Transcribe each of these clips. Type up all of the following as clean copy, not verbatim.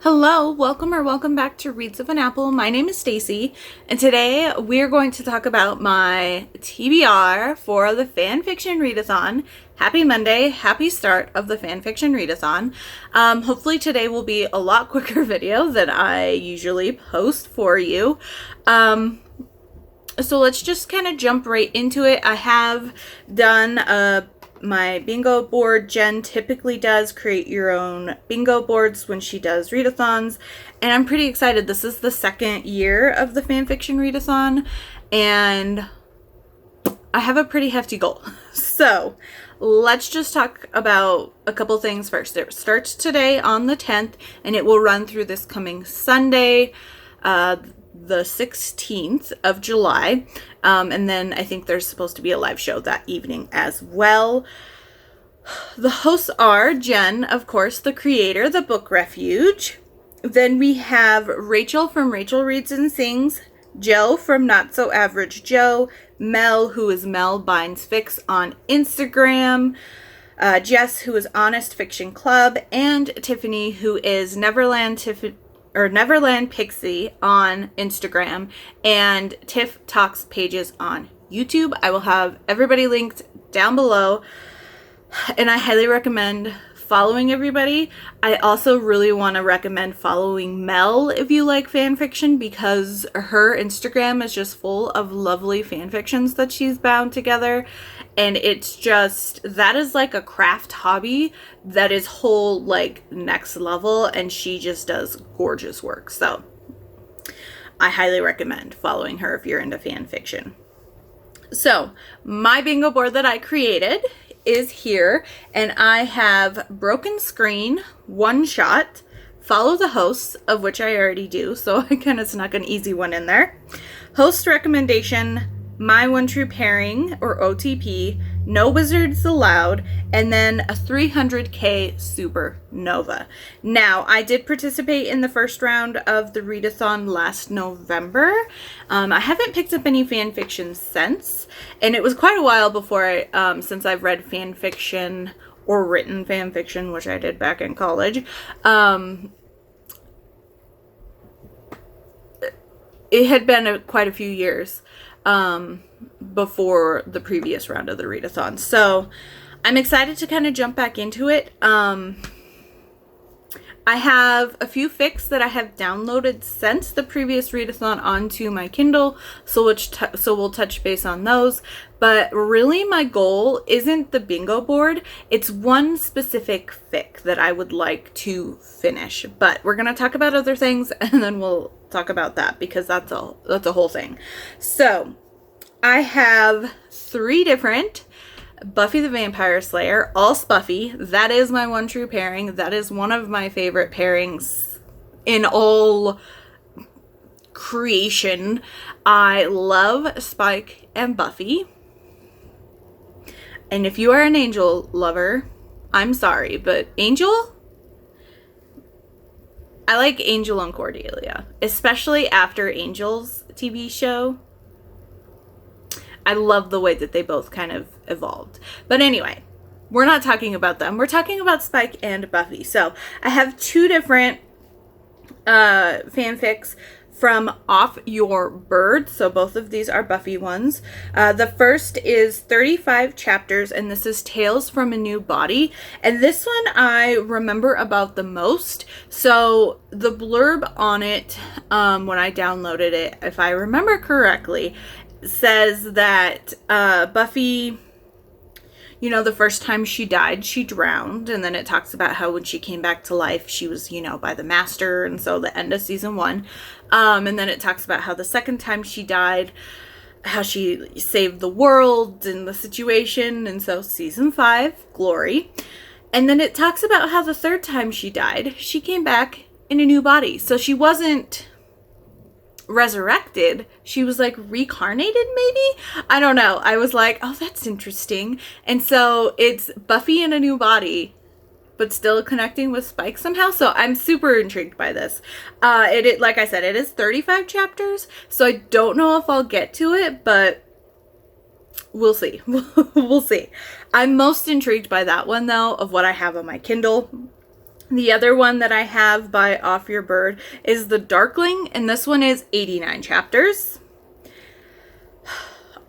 Hello, welcome back to Reads of an Apple. My name is Stacy, and today we're going to talk about my TBR for the FanFiction Readathon. Happy Monday, happy start of the FanFiction Readathon. Hopefully today will be a lot quicker video than I usually post for you. So let's just kind of jump right into it. I have done my bingo board. Jenn typically does create your own bingo boards when she does readathons, and I'm pretty excited. This is the second year of the FanFiction Readathon, and I have a pretty hefty goal. So let's just talk about a couple things first. It starts today on the 10th, and it will run through this coming Sunday, the 16th of July, and then I think there's supposed to be a live show that evening as well. The hosts are Jenn, of course, the creator, the Book Refuge. Then we have Rachel from Rachel Reads and Sings, Joe from Not So Average Joe, Mel, who is Mel Binds Fics on Instagram, Jess, who is Honest Fiction Club, and Tiffany, who is Neverland Pixie on Instagram, and Tiff Talks Pages on YouTube. I will have everybody linked down below, and I highly recommend following everybody. I also really want to recommend following Mel if you like fan fiction, because her Instagram is just full of lovely fan fictions that she's bound together, and it's just, that is like a craft hobby that is whole like next level, and she just does gorgeous work. So I highly recommend following her if you're into fan fiction. So my bingo board that I created is here, and I have Broken Screen, One Shot, Follow the Hosts, of which I already do, so I kind of snuck an easy one in there. Host recommendation, My One True Pairing, or OTP, No Wizards Allowed, and then a 300k Supernova. Now, I did participate in the first round of the readathon last November. I haven't picked up any fan fiction since, and it was quite a while before since I've read fan fiction or written fan fiction, which I did back in college. It had been quite a few years before the previous round of the readathon. So I'm excited to kind of jump back into it. I have a few fics that I have downloaded since the previous readathon onto my Kindle, so we'll touch base on those. But really my goal isn't the bingo board, it's one specific fic that I would like to finish. But we're going to talk about other things, and then we'll talk about that, because that's a whole thing. So I have 3 different Buffy the Vampire Slayer, all Buffy. That is my one true pairing. That is one of my favorite pairings in all creation. I love Spike and Buffy. And if you are an Angel lover, I'm sorry, but Angel? I like Angel and Cordelia, especially after Angel's TV show. I love the way that they both kind of evolved. But anyway, we're not talking about them. We're talking about Spike and Buffy. So I have 2 different fanfics from Off Your Bird. So both of these are Buffy ones. The first is 35 chapters, and this is Tales from a New Body. And this one I remember about the most. So the blurb on it, when I downloaded it, if I remember correctly, says that Buffy, you know, the first time she died, she drowned, and then it talks about how when she came back to life, she was, you know, by the master, and so the end of season 1. And then it talks about how the second time she died, how she saved the world and the situation, and so season 5, Glory. And then it talks about how the third time she died, she came back in a new body. So she wasn't resurrected, she was like reincarnated, maybe? I don't know. I was like, oh, that's interesting. And so it's Buffy in a new body, but still connecting with Spike somehow. So I'm super intrigued by this. It like I said, it is 35 chapters, so I don't know if I'll get to it, but we'll see. We'll see. I'm most intrigued by that one, though, of what I have on my Kindle. The other one that I have by Off Your Bird is The Darkling, and this one is 89 chapters.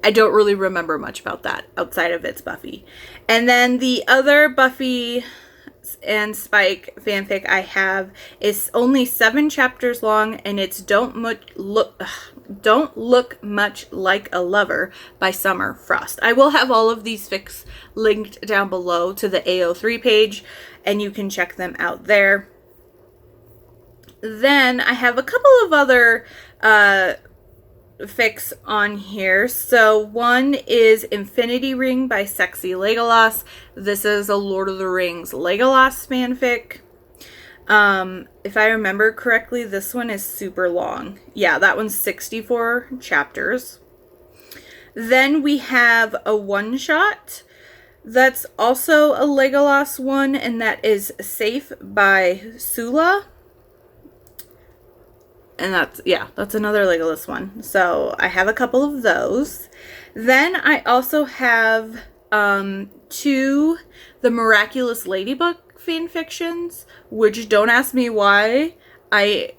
I don't really remember much about that outside of it's Buffy. And then the other Buffy and Spike fanfic I have is only 7 chapters long, and it's Don't Look Much Like a Lover by Summer Frost. I will have all of these fics linked down below to the AO3 page, and you can check them out there. Then I have a couple of other fics on here. So one is Infinity Ring by Sexy Legolas. This is a Lord of the Rings Legolas fanfic. If I remember correctly, this one is super long. Yeah, that one's 64 chapters. Then we have a one-shot that's also a Legolas one, and that is Safe by Sula. And that's another Legolas one. So I have a couple of those. Then I also have 2 The Miraculous Ladybug fanfictions, which don't ask me why. I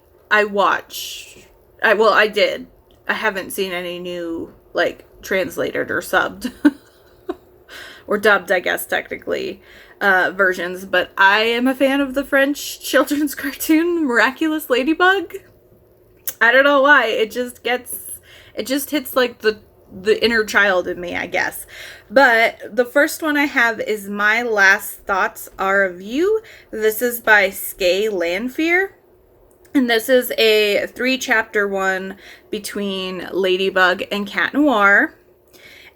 did. I haven't seen any new, like, translated or subbed. Or dubbed, I guess, technically, versions. But I am a fan of the French children's cartoon Miraculous Ladybug. I don't know why. It just hits like the inner child in me, I guess. But the first one I have is My Last Thoughts Are of You. This is by Skay Lanfear. And this is a 3-chapter one between Ladybug and Cat Noir.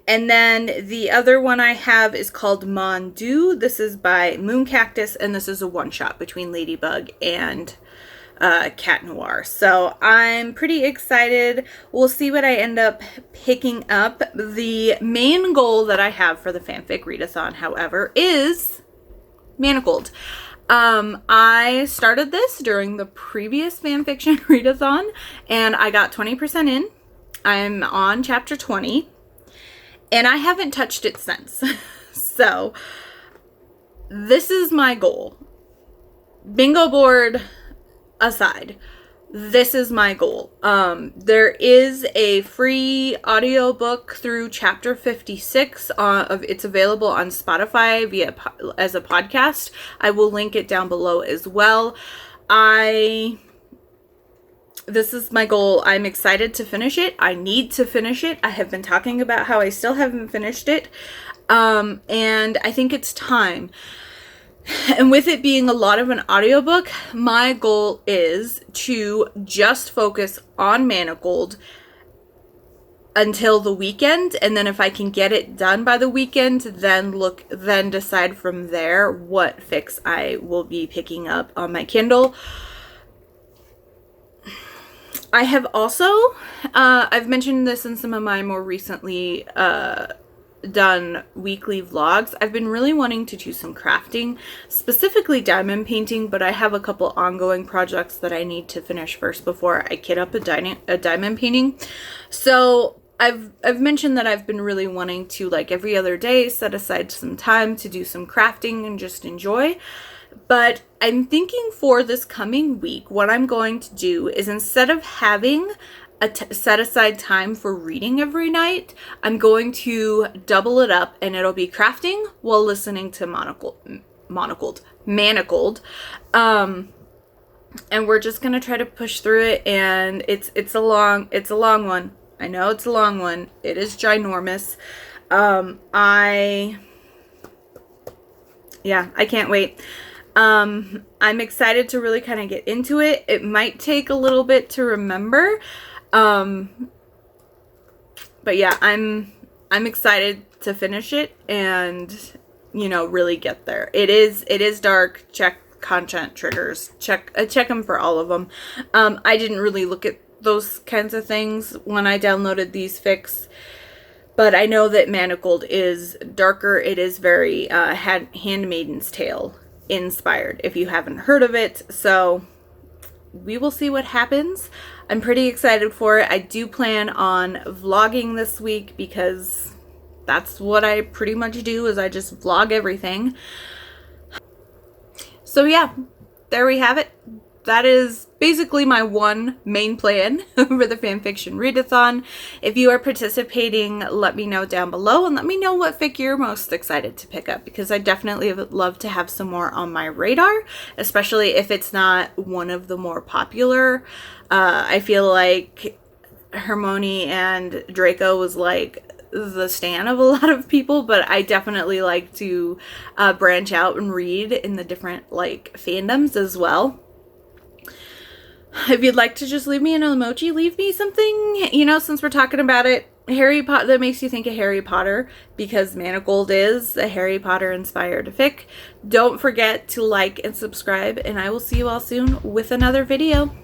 And then the other one I have is called Mondu. This is by Moon Cactus, and this is a one-shot between Ladybug and Cat Noir. So I'm pretty excited. We'll see what I end up picking up. The main goal that I have for the fanfic readathon, however, is Manacled. I started this during the previous fanfiction readathon, and I got 20% in. I'm on chapter 20, and I haven't touched it since. So this is my goal. Bingo board aside, this is my goal. There is a free audiobook through chapter 56 it's available on Spotify as a podcast. I will link it down below as well. This is my goal. I'm excited to finish it. I need to finish it. I have been talking about how I still haven't finished it. And I think it's time. And with it being a lot of an audiobook, my goal is to just focus on Manacled until the weekend, and then if I can get it done by the weekend, then decide from there what fics I will be picking up on my Kindle. I have also, I've mentioned this in some of my more recently done weekly vlogs. I've been really wanting to do some crafting, specifically diamond painting, but I have a couple ongoing projects that I need to finish first before I kit up a diamond painting. So I've mentioned that I've been really wanting to, like, every other day set aside some time to do some crafting and just enjoy. But I'm thinking for this coming week, what I'm going to do is, instead of having set aside time for reading every night, I'm going to double it up, and it'll be crafting while listening to Manacled. And we're just gonna try to push through it, and it's a long one. I know it's a long one. It is ginormous. I can't wait. I'm excited to really kind of get into it. It might take a little bit to remember. But yeah, I'm excited to finish it and, really get there. It is dark. Check content triggers. Check them for all of them. I didn't really look at those kinds of things when I downloaded these fics, but I know that Manacled is darker. It is very, Handmaid's Tale inspired, if you haven't heard of it. So we will see what happens. I'm pretty excited for it. I do plan on vlogging this week because that's what I pretty much do, is I just vlog everything. So yeah, there we have it. That is basically my one main plan for the FanFiction Readathon. If you are participating, let me know down below and let me know what fic you're most excited to pick up, because I definitely would love to have some more on my radar, especially if it's not one of the more popular. I feel like Hermione and Draco was like the stan of a lot of people, but I definitely like to branch out and read in the different like fandoms as well. If you'd like to just leave me an emoji, leave me something, you know, since we're talking about it, Harry Potter, that makes you think of Harry Potter, because Manifold is a Harry Potter inspired fic. Don't forget to like and subscribe, and I will see you all soon with another video.